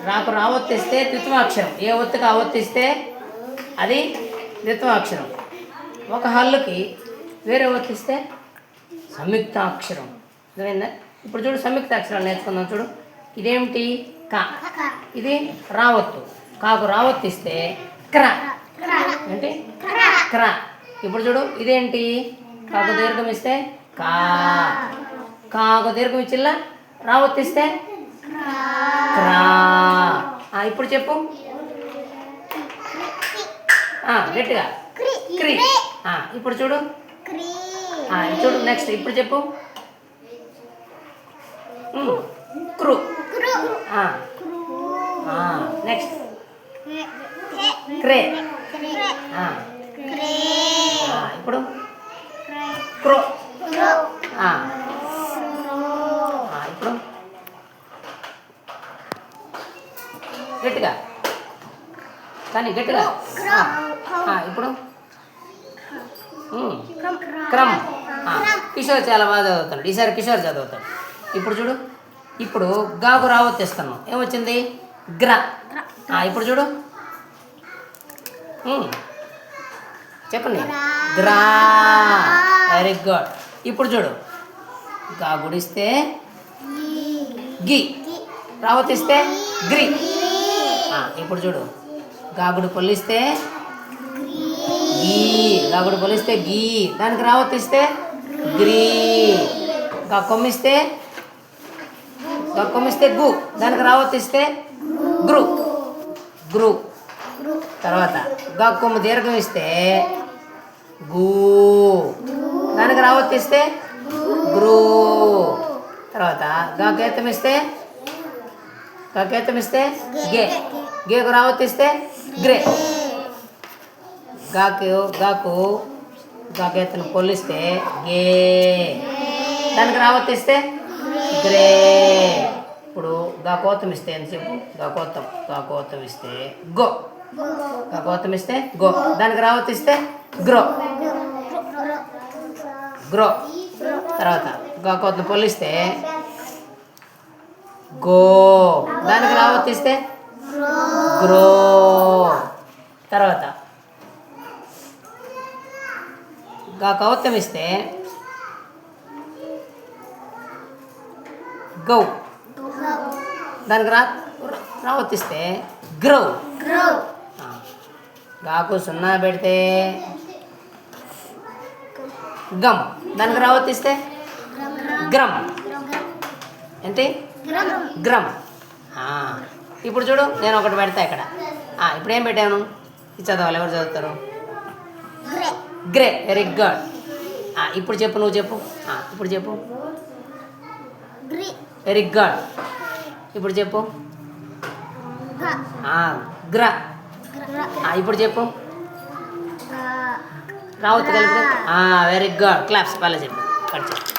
రాకు రావొత్తిస్తే ద్విత్వాక్షరం. ఏ ఒత్తుకు ఆ ఒత్తిస్తే అది ద్విత్వాక్షరం. ఒక హల్లుకి వేరే ఒత్తిస్తే సంయుక్తాక్షరం. అర్థమైందా? ఇప్పుడు చూడు, సంయుక్తాక్షరాలు నేర్చుకుందాం. చూడు, ఇదేమిటి? క. ఇది రావత్తు. కాకు రావత్తిస్తే క్ర. ఏంటి? క్ర. ఇప్పుడు చూడు, ఇదేంటి? కాకు దీర్ఘం ఇస్తే కా. కాకు దీర్ఘం ఇచ్చిల్లా రావత్తిస్తే క్రా. ఇప్పుడు చెప్పు గట్టిగా, క్రి. ఇప్పుడు చూడు, చూడు నెక్స్ట్. ఇప్పుడు చెప్పు క్రు. నెక్స్ట్ క్రే. ఇప్పుడు క్రో. ఇప్పుడు గట్టిగా, కానీ గట్టిగా. ఇప్పుడు క్రమ్. కిషోర్ చాలా బాగా చదువుతాడు. ఈసారి కిషోర్ చదువుతాడు. ఇప్పుడు చూడు, ఇప్పుడు గాకు రావత్తిస్తున్నాం. ఏమొచ్చింది? గ్ర. ఇప్పుడు చూడు, చెప్పండి. గ్రా. Very good. ఇప్పుడు చూడు, గా గుడిస్తే గి, రావతిస్తే గ్రి. ఇప్పుడు చూడు, గాగుడు పొల్లిస్తే గీ, గాగుడు పొల్లిస్తే గీ, దానికి రావతిస్తే గ్రీ. గా కొమ్మిస్తే గు, దానికి రావతిస్తే గ్రు. గ్రు. తర్వాత గా కొమ్ము దీర్ఘం ఇస్తే గూ, దానికి రావత్తిస్తే గ్రూ. తర్వాత గా కేతం ఇస్తే గే, గేకు రావత్తిస్తే గ్రే. గాకు గాకేతను పొల్లిస్తే గే, దానికి రావత్తిస్తే గ్రే. ఇప్పుడు గా కోతం ఇస్తే ఎంత చెప్పు? గా కోతం ఇస్తే గో. గా కోతం ఇస్తే గో, దానికి రావత్తిస్తే గ్రో. గ్రో. తర్వాత గా కోతం పొల్లిస్తే గో, దానికి రావత్తిస్తే గ్రో. తర్వాత గా కౌతం ఇస్తే గౌ, దానికి రావత్తిస్తే గ్రౌ. గాకు సున్నా పెడితే గమ్, దానికి రావత్తిస్తే గ్రమ్. ఏంటి? గ్రమ్. ఇప్పుడు చూడు, నేను ఒకటి పెడతా ఇక్కడ. ఇప్పుడు ఏం పెట్టాను? ఇది చదవాలి. ఎవరు చదువుతారు? గ్రే. Very good. ఇప్పుడు చెప్పు, నువ్వు చెప్పు. ఇప్పుడు చెప్పు. Very good. ఇప్పుడు చెప్పు. గ్ర. ఇప్పుడు చెప్పు. రావద్దు కలిపి. Very good. క్లాప్స్. పర్లేదు చెప్పు. కట్ చెప్పు.